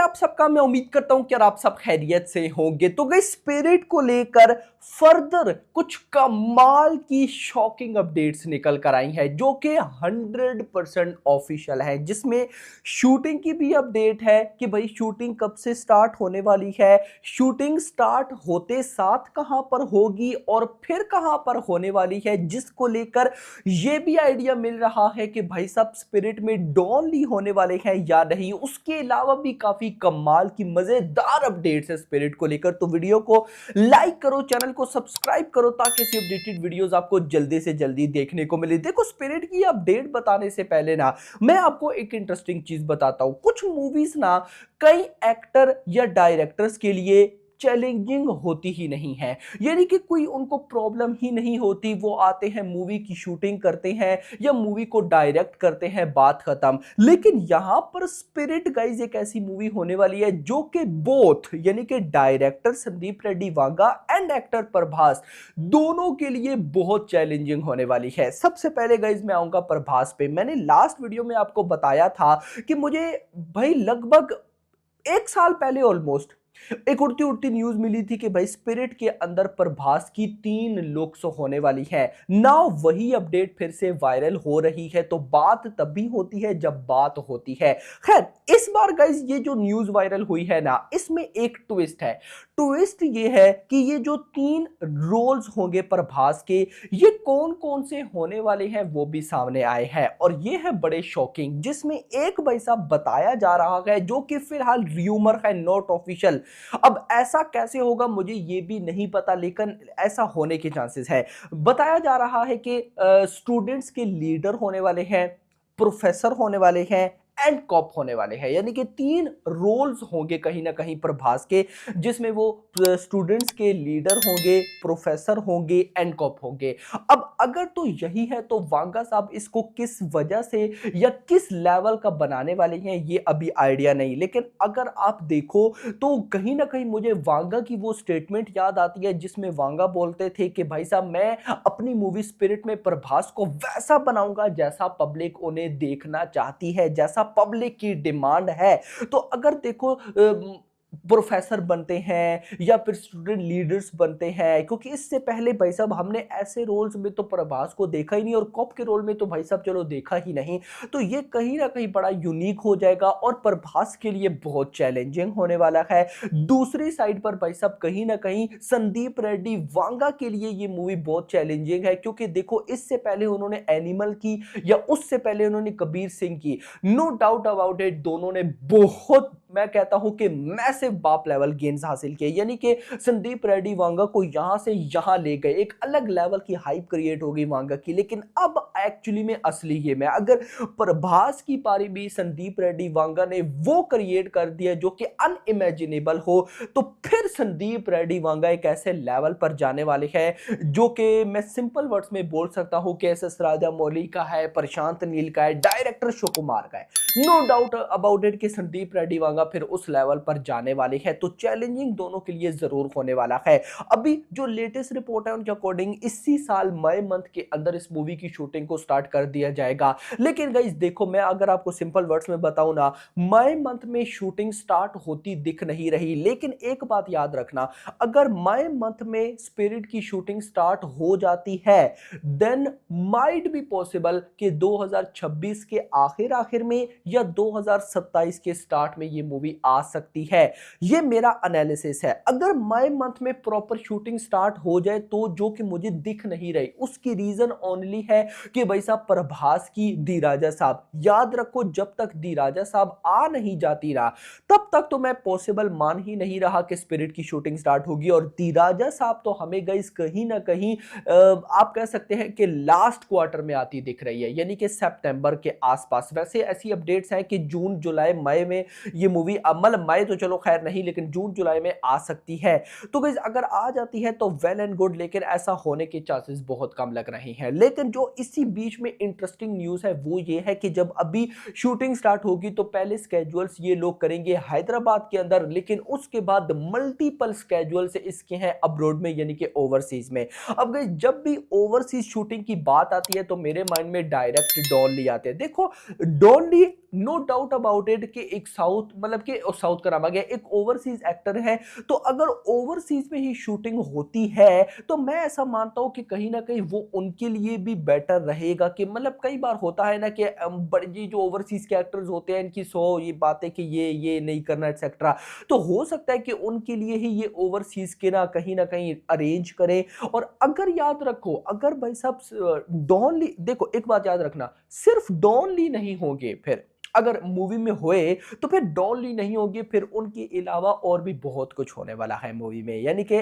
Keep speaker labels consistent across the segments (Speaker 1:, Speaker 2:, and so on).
Speaker 1: आप सबका मैं उम्मीद करता हूं कि आप सब खैरियत से होंगे। तो गाइस स्पिरिट को लेकर फर्दर कुछ कमाल की शॉकिंग अपडेट्स निकल कर आई है जो कि 100% ऑफिशियल है, जिसमें शूटिंग की भी अपडेट है कि भाई शूटिंग कब से स्टार्ट होने वाली है, शूटिंग स्टार्ट होते साथ कहां पर होगी और फिर कहां पर होने वाली है, जिसको लेकर यह भी आइडिया मिल रहा है कि भाई साहब स्पिरिट में डॉन ली होने वाले हैं या नहीं। उसके अलावा भी काफी कमाल की मजेदार अपडेट्स है स्पिरिट को लेकर। तो वीडियो को लाइक करो, चैनल को सब्सक्राइब करो ताकि ऐसी अपडेटेड वीडियोस आपको जल्दी से जल्दी देखने को मिले। देखो स्पिरिट की अपडेट बताने से पहले ना मैं आपको एक इंटरेस्टिंग चीज बताता हूं। कुछ मूवीज ना कई एक्टर या डायरेक्टर्स के लिए चैलेंजिंग होती ही नहीं है, यानी कि कोई उनको प्रॉब्लम ही नहीं होती। वो आते हैं, मूवी की शूटिंग करते हैं या मूवी को डायरेक्ट करते हैं, बात खत्म। लेकिन यहां पर स्पिरिट गाइज एक ऐसी मूवी होने वाली है जो कि बोथ यानी कि director Sandeep Reddy Vanga and actor Prabhas दोनों के लिए बहुत चैलेंजिंग होने वाली है। सबसे पहले गाइज मैं आऊंगा प्रभास पे। मैंने लास्ट वीडियो में आपको बताया था कि मुझे भाई लगभग एक साल पहले ऑलमोस्ट एक उड़ती उड़ती न्यूज मिली थी कि भाई स्पिरिट के अंदर प्रभास की 3 लुक्स होने वाली है। नाउ वही अपडेट फिर से वायरल हो रही है। तो बात तभी होती है जब बात होती है। खैर इस बार गाइस ये जो न्यूज वायरल हुई है ना, इसमें एक ट्विस्ट है। ट्विस्ट ये है कि ये जो 3 रोल्स होंगे प्रभास के, ये कौन कौन से होने वाले हैं वो भी सामने आए हैं और ये है बड़े शॉकिंग, जिसमें एक भाई साहब बताया जा रहा है जो कि फिलहाल र्यूमर है, नॉट ऑफिशियल। अब ऐसा कैसे होगा मुझे ये भी नहीं पता, लेकिन ऐसा होने के चांसेस है। बताया जा रहा है कि स्टूडेंट्स के लीडर होने वाले हैं, प्रोफेसर होने वाले हैं एंड कॉप होने वाले हैं, यानी कि 3 रोल्स होंगे कहीं ना कहीं प्रभास के, जिसमें वो स्टूडेंट्स के लीडर होंगे, प्रोफेसर होंगे एंड कॉप होंगे। अब अगर तो यही है तो वांगा साहब इसको किस वजह से या किस लेवल का बनाने वाले हैं ये अभी आइडिया नहीं। लेकिन अगर आप देखो तो कहीं ना कहीं मुझे वांगा की वो स्टेटमेंट याद आती है जिसमें वांगा बोलते थे कि भाई साहब मैं अपनी मूवी स्पिरिट में प्रभास को वैसा बनाऊंगा जैसा पब्लिक उन्हें देखना चाहती है, जैसा पब्लिक की डिमांड है। तो अगर देखो प्रोफेसर बनते हैं या फिर स्टूडेंट लीडर्स बनते हैं, क्योंकि इससे पहले भाई साहब हमने ऐसे रोल्स में तो प्रभास को देखा ही नहीं और कॉप के रोल में तो भाई साहब चलो देखा ही नहीं। तो ये कहीं ना कहीं बड़ा यूनिक हो जाएगा और प्रभास के लिए बहुत चैलेंजिंग होने वाला है। दूसरी साइड पर भाई साहब कहीं ना कहीं संदीप रेड्डी वांगा के लिए ये मूवी बहुत चैलेंजिंग है, क्योंकि देखो इससे पहले उन्होंने एनिमल की या उससे पहले उन्होंने कबीर सिंह की, नो डाउट अबाउट इट दोनों ने बहुत, मैं कहता हूं कि मैसिव बाप लेवल गेन्स हासिल किए, यानी कि संदीप रेड्डी वांगा को यहां से यहां ले गए, एक अलग लेवल की हाइप क्रिएट हो गई वांगा की। लेकिन अब एक्चुअली में असली गेम है, अगर प्रभास की पारी भी संदीप रेड्डी वांगा ने वो क्रिएट कर दिया जो कि अनइमेजिनेबल हो, तो फिर संदीप रेड्डी वांगा एक ऐसे लेवल पर जाने वाले हैं जो कि मैं सिंपल वर्ड्स में बोल सकता हूं कि एस राजा मौली का है, प्रशांत नील का है, डायरेक्टर सुकुमार का है। नो डाउट अबाउट इट कि संदीप रेड्डी वांगा फिर उस लेवल पर जाने वाले हैं। तो चैलेंजिंग दोनों के लिए जरूर होने वाला है। अभी जो लेटेस्ट रिपोर्ट है उनके अकॉर्डिंग इसी साल मई मंथ के अंदर इस मूवी की शूटिंग को स्टार्ट कर दिया जाएगा। लेकिन गाइस देखो मैं अगर आपको सिंपल वर्ड्स में बताऊं ना, मई मंथ में शूटिंग स्टार्ट होती दिख नहीं रही। लेकिन एक बात याद रखना, अगर मई मंथ में स्पिरिट की शूटिंग स्टार्ट हो जाती है देन माइट बी पॉसिबल कि 2026 के आखिर में या 2027 के स्टार्ट में ये मूवी आ सकती है। ये मेरा एनालिसिस है। अगर मई मंथ में प्रॉपर शूटिंग स्टार्ट हो जाए तो, जो कि मुझे दिख नहीं रही, उसकी रीजन ओनली है कि भाई साहब प्रभास की दी राजा साहब, याद रखो जब तक दी राजा साहब आ नहीं जाती रहा तब तक तो मैं पॉसिबल मान ही नहीं रहा कि स्पिरिट की शूटिंग स्टार्ट होगी। और दी राजा साहब तो हमें गाइस कहीं ना कहीं आप कह सकते हैं कि लास्ट क्वार्टर में आती दिख रही है, यानी कि सितंबर के आसपास। वैसे ऐसी अपडेट्स हैं कि जून जुलाई मई में ये मूवी, मतलब मई तो चलो खैर नहीं, लेकिन जून जुलाई में आ सकती है। तो गाइस अगर आ जाती है तो वेल एंड गुड, लेकिन ऐसा होने के चांसेस बहुत कम लग रहे हैं। लेकिन जो इसी बीच में इंटरेस्टिंग न्यूज है वो ये है कि जब अभी शूटिंग स्टार्ट होगी तो पहले स्केड्यूल्स ये लोग करेंगे हैदराबाद के अंदर, लेकिन उसके बाद मल्टीपल स्केड्यूल्स इसके हैं अब्रॉड में, यानी कि ओवरसीज में। अब गाइस जब भी ओवरसीज शूटिंग की बात आती है तो मेरे माइंड में डायरेक्ट डॉन ली आते हैं। देखो Don Lee no doubt about it कि एक साउथ मतलब कि साउथ का नाम आ गया, एक ओवरसीज एक्टर है, तो अगर ओवरसीज में ही शूटिंग होती है तो मैं ऐसा मानता हूं कि कहीं ना कहीं वो उनके लिए भी बेटर रहेगा। कि मतलब कई बार होता है ना कि बड़ी जो ओवरसीज के एक्टर्स होते हैं इनकी सौ ये बातें कि ये नहीं करना एक्सेट्रा, तो हो सकता है कि उनके लिए ही ये ओवरसीज के ना कहीं अरेंज करें। और अगर याद रखो, अगर भाई साहब डॉन ली, देखो एक बात याद रखना, सिर्फ डॉन ली नहीं होंगे, फिर अगर मूवी में होए तो फिर डॉन ली नहीं होगी, फिर उनके अलावा और भी बहुत कुछ होने वाला है मूवी में, यानी कि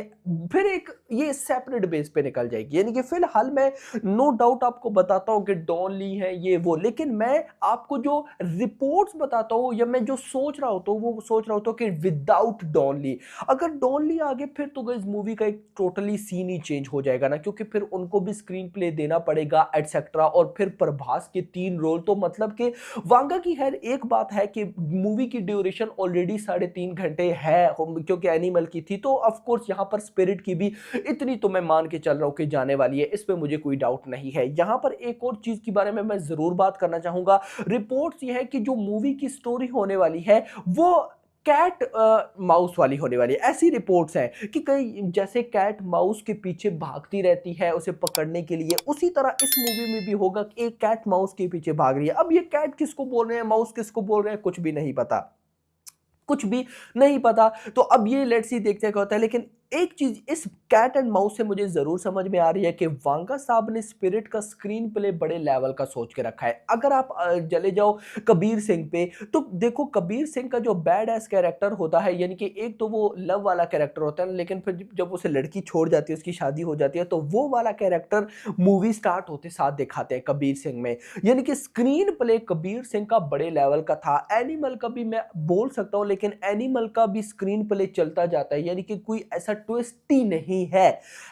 Speaker 1: फिर एक ये सेपरेट बेस पे निकल जाएगी। यानी कि फिलहाल मैं नो डाउट आपको बताता हूं कि डॉन ली है ये वो, लेकिन मैं आपको जो रिपोर्ट्स बताता हूं या मैं जो सोच रहा होता हूं वो सोच रहा होता हूं कि विदाउट डॉन ली, अगर डॉन ली आगे फिर तो इस मूवी का एक टोटली सीन ही चेंज हो जाएगा ना, क्योंकि फिर उनको भी स्क्रीन प्ले देना पड़ेगा एटसेट्रा, और फिर प्रभास के 3 रोल, तो मतलब कि वांगा की खैर एक बात है कि मूवी की ड्यूरेशन ऑलरेडी 3.5 घंटे है क्योंकि एनिमल की थी, तो ऑफ कोर्स यहां पर स्पिरिट की भी इतनी तो मैं मान के चल रहा हूं कि जाने वाली है, इस पे मुझे कोई डाउट नहीं है। यहां पर एक और चीज के बारे में मैं जरूर बात करना चाहूंगा, रिपोर्ट्स ये है कि जो मूवी की स्टोरी होने वाली है वो कैट माउस वाली होने वाली है। ऐसी रिपोर्ट्स हैं कि कई जैसे कैट माउस के पीछे भागती रहती है उसे पकड़ने के लिए, उसी तरह इस मूवी में भी होगा कि एक कैट माउस के पीछे भाग रही है। अब ये कैट किसको बोल रहे हैं, माउस किसको बोल रहे हैं, कुछ भी नहीं पता, कुछ भी नहीं पता। तो अब ये लेट्स सी देखते हैं क्या होता है। लेकिन एक चीज इस कैट एंड माउस से मुझे जरूर समझ में आ रही है कि वांगा साहब ने स्पिरिट का स्क्रीन प्ले बड़े लेवल का सोच के रखा है। अगर आप चले जाओ कबीर सिंह पे, तो देखो कबीर सिंह का जो बैड एस कैरेक्टर होता है, यानी कि एक तो वो लव वाला कैरेक्टर होता है, लेकिन फिर जब उसे लड़की छोड़ जाती है, उसकी शादी हो जाती है, तो वो वाला कैरेक्टर मूवी स्टार्ट होते साथ दिखाते हैं कबीर सिंह में। यानी कि स्क्रीन प्ले कबीर सिंह का बड़े लेवल का था। एनिमल का भी मैं बोल सकता हूं, लेकिन एनिमल का भी स्क्रीन प्ले चलता जाता है, यानी कि कोई ऐसा ट्विस्ट ही नहीं है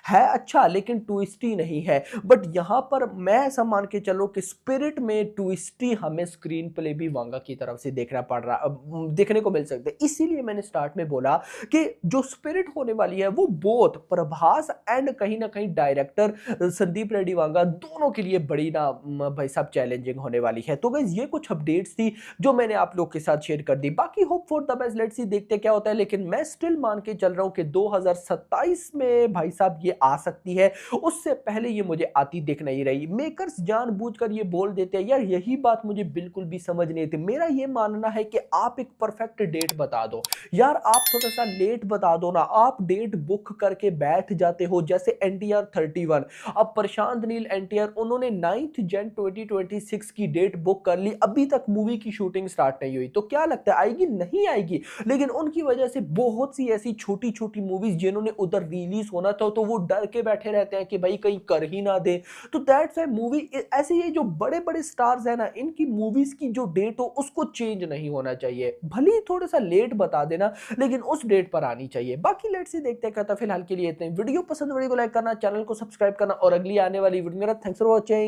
Speaker 1: अच्छा लेकिन ट्विस्ट ही नहीं है। बट यहां पर मैं ऐसा मान के चलो कि स्पिरिट में ट्विस्ट ही हमें स्क्रीन प्ले भी वांगा की तरफ से देखना पड़ रहा, देखने को मिल सकता है। इसीलिए मैंने स्टार्ट में बोला कि जो स्पिरिट होने वाली है वो बोथ प्रभास एंड कहीं ना कहीं डायरेक्टर संदीप रेड्डी वांगा दोनों के लिए बड़ी ना भाई साहब चैलेंजिंग होने वाली है। तो गाइस ये कुछ अपडेट्स थी जो मैंने आप लोग के साथ शेयर कर दी। बाकी hope for the best, let's see देखते क्या होता है। लेकिन मैं स्टिल मान के चल रहा हूं कि 2027 में भाई साहब ये आ सकती है, उससे पहले ये मुझे आती दिख नहीं रही। मेकर्स जानबूझकर ये बोल देते हैं यार, यही बात मुझे बिल्कुल भी समझ नहीं आती। मेरा ये मानना है कि आप एक परफेक्ट डेट बता दो यार, आप थोड़ा सा लेट बता दो ना, आप डेट बुक करके बैठ जाते हो जैसे एनटीआर 31। अब प्रशांत नील एनटीआर उन्होंने 9 जन 2026 की डेट बुक कर ली, अभी तक मूवी की शूटिंग स्टार्ट नहीं हुई। तो क्या लगता है आएगी? नहीं आएगी। लेकिन उनकी वजह से बहुत सी ऐसी छोटी छोटी मूवीज जिन्होंने उधर रिलीज होना था तो वो डर के बैठे रहते हैं कि भाई कहीं कर ही ना दे। तो दैट्स व्हाई मूवी ऐसे, ये जो बड़े बड़े स्टार्स है ना, इनकी मूवीज की जो डेट हो उसको चेंज नहीं होना चाहिए, भले ही थोड़ा सा लेट बता देना लेकिन उस डेट पर आनी चाहिए। बाकी लेट्स सी देखते हैं क्या था। फिलहाल के लिए इतने, वीडियो पसंद वीडियो को लाइक करना, चैनल को सब्सक्राइब करना और अगली आने वाली वीडियो मेरा थैंक्स फॉर वॉचिंग।